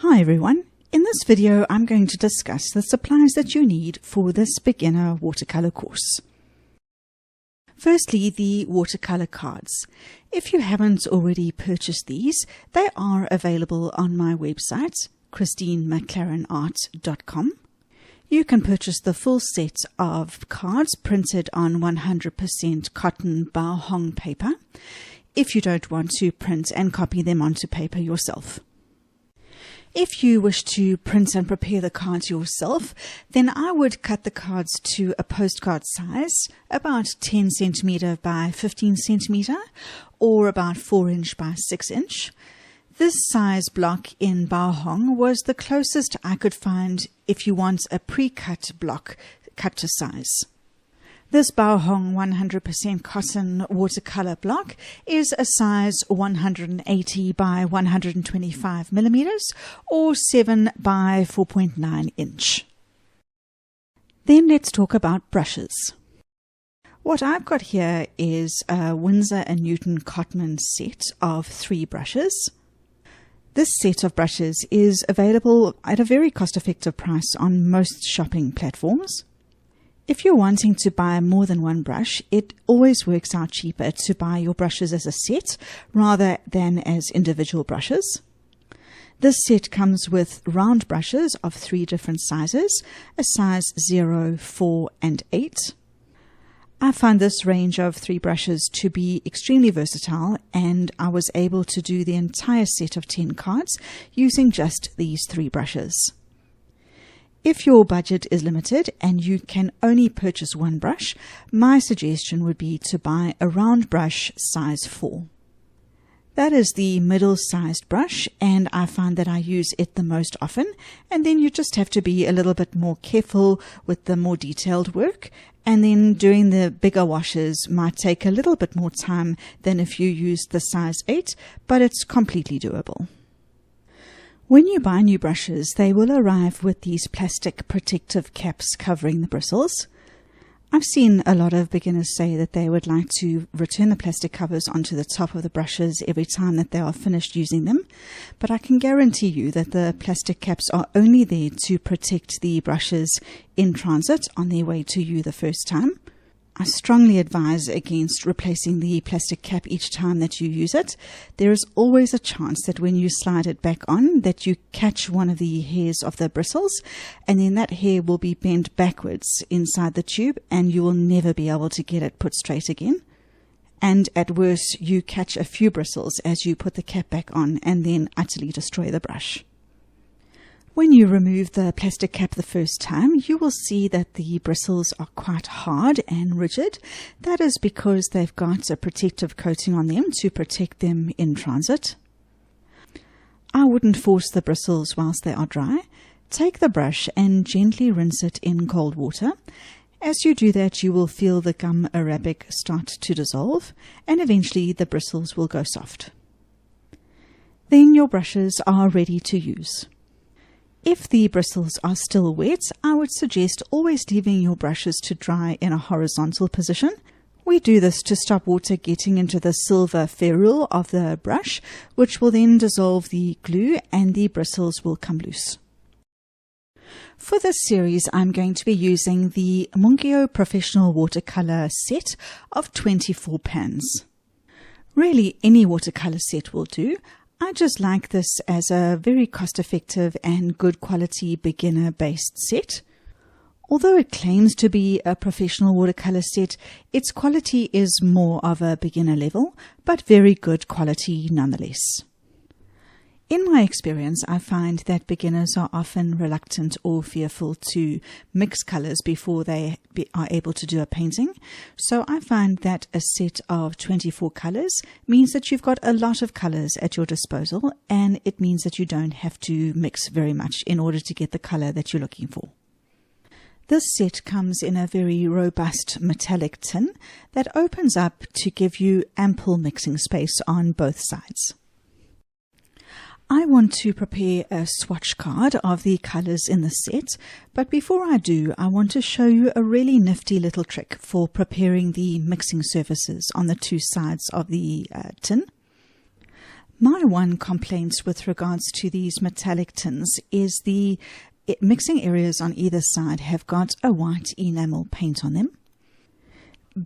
Hi everyone, in this video I'm going to discuss the supplies that you need for this beginner watercolor course. Firstly, the watercolor cards. If you haven't already purchased these, they are available on my website, christinemclarenart.com. You can purchase the full set of cards printed on 100% cotton Bao paper if you don't want to print and copy them onto paper yourself. If you wish to print and prepare the cards yourself, then I would cut the cards to a postcard size, about 10 cm by 15 cm, or about 4 inch by 6 inch. This size block in Bao was the closest I could find if you want a pre-cut block cut to size. This Bao 100% cotton watercolor block is a size 180 by 125 millimeters or 7 by 4.9 inch. Then let's talk about brushes. What I've got here is a Winsor Newton Cotman Set of 3 brushes. This set of brushes is available at a very cost-effective price on most shopping platforms. If you're wanting to buy more than one brush, it always works out cheaper to buy your brushes as a set rather than as individual brushes. This set comes with round brushes of 3 different sizes, a size 0, 4, and 8. I found this range of 3 brushes to be extremely versatile, and I was able to do the entire set of 10 cards using just these 3 brushes. If your budget is limited and you can only purchase one brush, my suggestion would be to buy a round brush size 4. That is the middle-sized brush, and I find that I use it the most often, and then you just have to be a little bit more careful with the more detailed work, and then doing the bigger washes might take a little bit more time than if you used the size 8, but it's completely doable. When you buy new brushes, they will arrive with these plastic protective caps covering the bristles. I've seen a lot of beginners say that they would like to return the plastic covers onto the top of the brushes every time that they are finished using them, but I can guarantee you that the plastic caps are only there to protect the brushes in transit on their way to you the first time. I strongly advise against replacing the plastic cap each time that you use it. There is always a chance that when you slide it back on that you catch one of the hairs of the bristles, and then that hair will be bent backwards inside the tube and you will never be able to get it put straight again. And at worst, you catch a few bristles as you put the cap back on and then utterly destroy the brush. When you remove the plastic cap the first time, you will see that the bristles are quite hard and rigid. That is because they've got a protective coating on them to protect them in transit. I wouldn't force the bristles whilst they are dry. Take the brush and gently rinse it in cold water. As you do that, you will feel the gum arabic start to dissolve, and eventually the bristles will go soft. Then your brushes are ready to use. If the bristles are still wet, I would suggest always leaving your brushes to dry in a horizontal position. We do this to stop water getting into the silver ferrule of the brush, which will then dissolve the glue and the bristles will come loose. For this series, I'm going to be using the Mungyo Professional Watercolor Set of 24 pans. Really, any watercolor set will do. I just like this as a very cost-effective and good quality beginner-based set. Although it claims to be a professional watercolor set, its quality is more of a beginner level, but very good quality nonetheless. In my experience, I find that beginners are often reluctant or fearful to mix colors before they are able to do a painting. So I find that a set of 24 colors means that you've got a lot of colors at your disposal, and it means that you don't have to mix very much in order to get the color that you're looking for. This set comes in a very robust metallic tin that opens up to give you ample mixing space on both sides. I want to prepare a swatch card of the colors in the set, but before I do, I want to show you a really nifty little trick for preparing the mixing surfaces on the 2 sides of the tin. My one complaint with regards to these metallic tins is the mixing areas on either side have got a white enamel paint on them.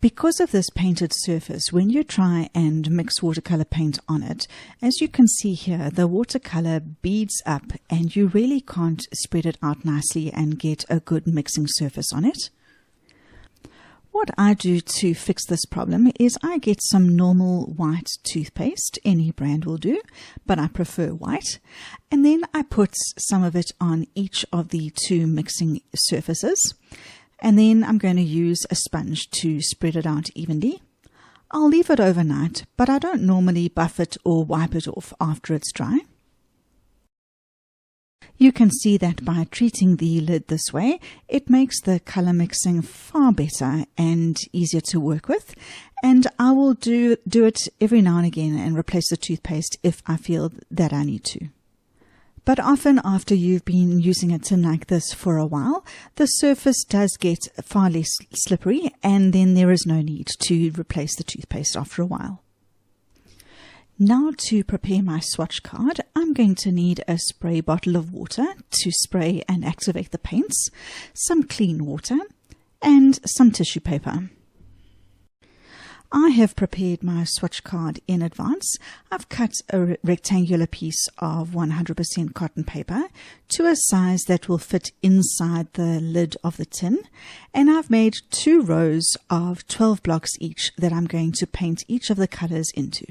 Because of this painted surface, when you try and mix watercolor paint on it, as you can see here, the watercolor beads up and you really can't spread it out nicely and get a good mixing surface on it. What I do to fix this problem is I get some normal white toothpaste, any brand will do, but I prefer white, and then I put some of it on each of the two mixing surfaces. And then I'm going to use a sponge to spread it out evenly. I'll leave it overnight, but I don't normally buff it or wipe it off after it's dry. You can see that by treating the lid this way, it makes the color mixing far better and easier to work with. And I will do it every now and again and replace the toothpaste if I feel that I need to. But often after you've been using a tin like this for a while, the surface does get far less slippery and then there is no need to replace the toothpaste after a while. Now to prepare my swatch card, I'm going to need a spray bottle of water to spray and activate the paints, some clean water, and some tissue paper. I have prepared my swatch card in advance. I've cut a rectangular piece of 100% cotton paper to a size that will fit inside the lid of the tin, and I've made 2 rows of 12 blocks each that I'm going to paint each of the colors into.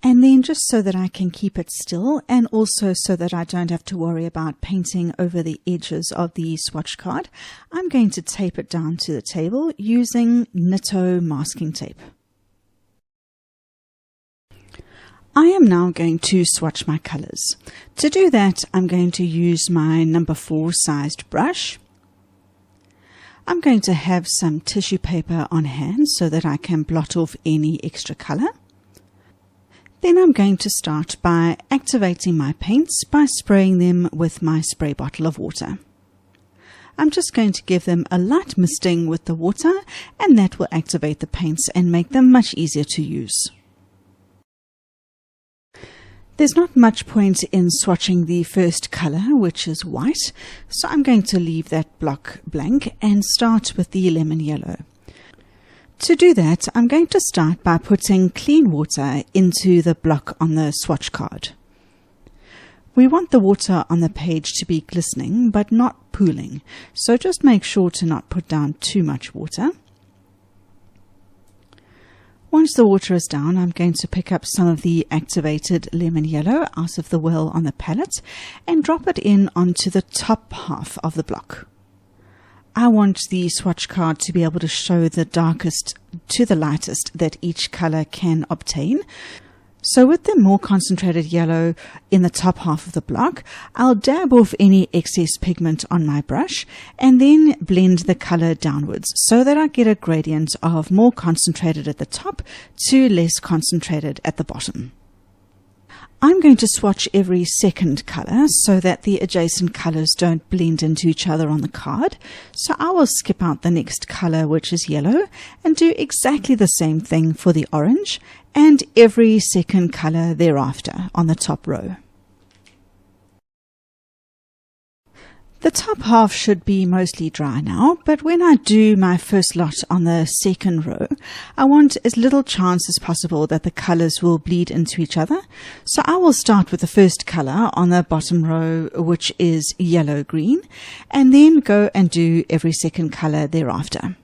And then just so that I can keep it still and also so that I don't have to worry about painting over the edges of the swatch card, I'm going to tape it down to the table using Nitto masking tape. I am now going to swatch my colors. To do that, I'm going to use my number 4 sized brush. I'm going to have some tissue paper on hand so that I can blot off any extra color. Then I'm going to start by activating my paints by spraying them with my spray bottle of water. I'm just going to give them a light misting with the water, and that will activate the paints and make them much easier to use. There's not much point in swatching the first color, which is white, so I'm going to leave that block blank and start with the lemon yellow. To do that, I'm going to start by putting clean water into the block on the swatch card. We want the water on the page to be glistening but not pooling, so just make sure to not put down too much water. Once the water is down, I'm going to pick up some of the activated lemon yellow out of the well on the palette and drop it in onto the top half of the block. I want the swatch card to be able to show the darkest to the lightest that each color can obtain. So with the more concentrated yellow in the top half of the block, I'll dab off any excess pigment on my brush and then blend the color downwards so that I get a gradient of more concentrated at the top to less concentrated at the bottom. I'm going to swatch every second color so that the adjacent colors don't blend into each other on the card. So I will skip out the next color, which is yellow, and do exactly the same thing for the orange and every second color thereafter on the top row. The top half should be mostly dry now, but when I do my first lot on the second row, I want as little chance as possible that the colors will bleed into each other. So I will start with the first color on the bottom row, which is yellow-green, and then go and do every second color thereafter.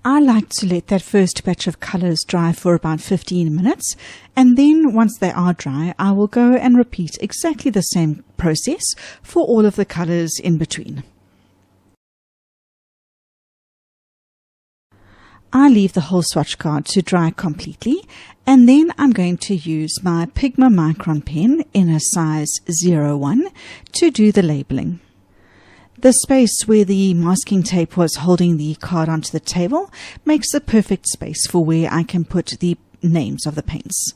I like to let that first batch of colors dry for about 15 minutes, and then once they are dry, I will go and repeat exactly the same process for all of the colors in between. I leave the whole swatch card to dry completely, and then I'm going to use my Pigma Micron pen in a size 01 to do the labeling. The space where the masking tape was holding the card onto the table makes the perfect space for where I can put the names of the paints.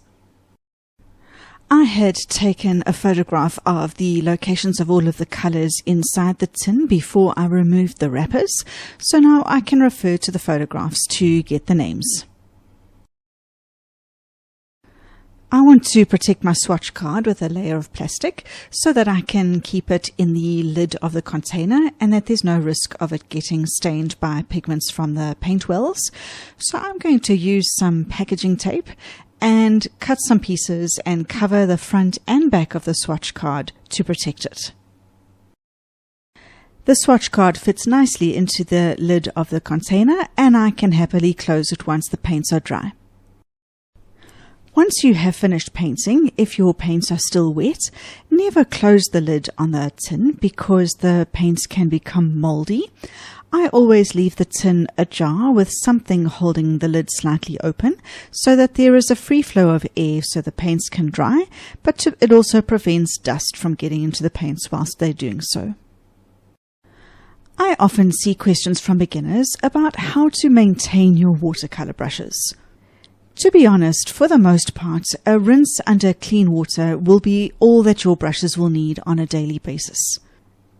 I had taken a photograph of the locations of all of the colors inside the tin before I removed the wrappers, so now I can refer to the photographs to get the names. I want to protect my swatch card with a layer of plastic so that I can keep it in the lid of the container and that there's no risk of it getting stained by pigments from the paint wells. So I'm going to use some packaging tape and cut some pieces and cover the front and back of the swatch card to protect it. The swatch card fits nicely into the lid of the container and I can happily close it once the paints are dry. Once you have finished painting, if your paints are still wet, never close the lid on the tin because the paints can become moldy. I always leave the tin ajar with something holding the lid slightly open so that there is a free flow of air so the paints can dry, but it also prevents dust from getting into the paints whilst they're doing so. I often see questions from beginners about how to maintain your watercolor brushes. To be honest, for the most part, a rinse under clean water will be all that your brushes will need on a daily basis.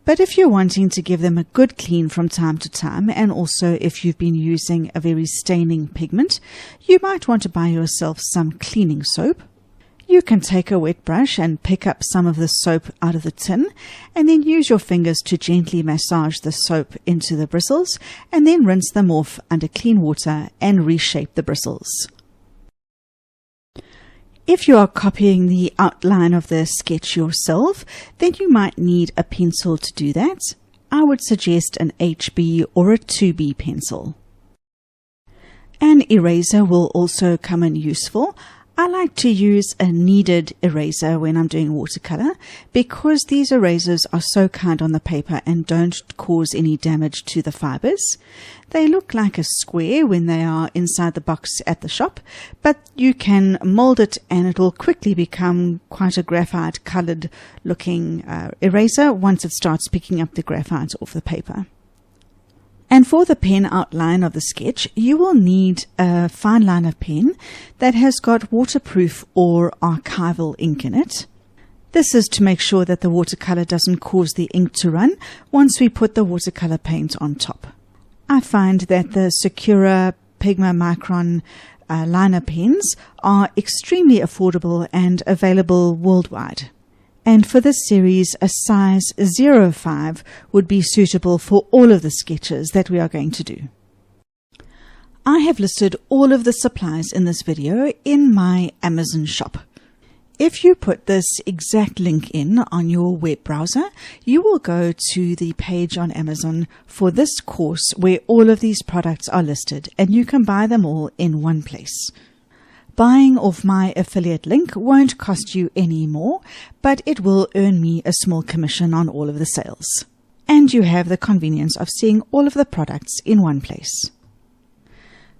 But if you're wanting to give them a good clean from time to time, and also if you've been using a very staining pigment, you might want to buy yourself some cleaning soap. You can take a wet brush and pick up some of the soap out of the tin, and then use your fingers to gently massage the soap into the bristles, and then rinse them off under clean water and reshape the bristles. If you are copying the outline of the sketch yourself, then you might need a pencil to do that. I would suggest an HB or a 2B pencil. An eraser will also come in useful. I like to use a kneaded eraser when I'm doing watercolor because these erasers are so kind on the paper and don't cause any damage to the fibers. They look like a square when they are inside the box at the shop, but you can mold it and it will quickly become quite a graphite colored looking eraser once it starts picking up the graphite off the paper. And for the pen outline of the sketch, you will need a fine liner pen that has got waterproof or archival ink in it. This is to make sure that the watercolor doesn't cause the ink to run once we put the watercolor paint on top. I find that the Sakura, Pigma, Micron liner pens are extremely affordable and available worldwide. And for this series, a size 05 would be suitable for all of the sketches that we are going to do. I have listed all of the supplies in this video in my Amazon shop. If you put this exact link in on your web browser, you will go to the page on Amazon for this course where all of these products are listed and you can buy them all in one place. Buying off my affiliate link won't cost you any more, but it will earn me a small commission on all of the sales. And you have the convenience of seeing all of the products in one place.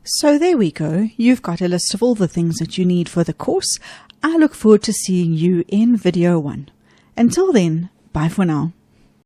So there we go. You've got a list of all the things that you need for the course. I look forward to seeing you in video 1. Until then, bye for now.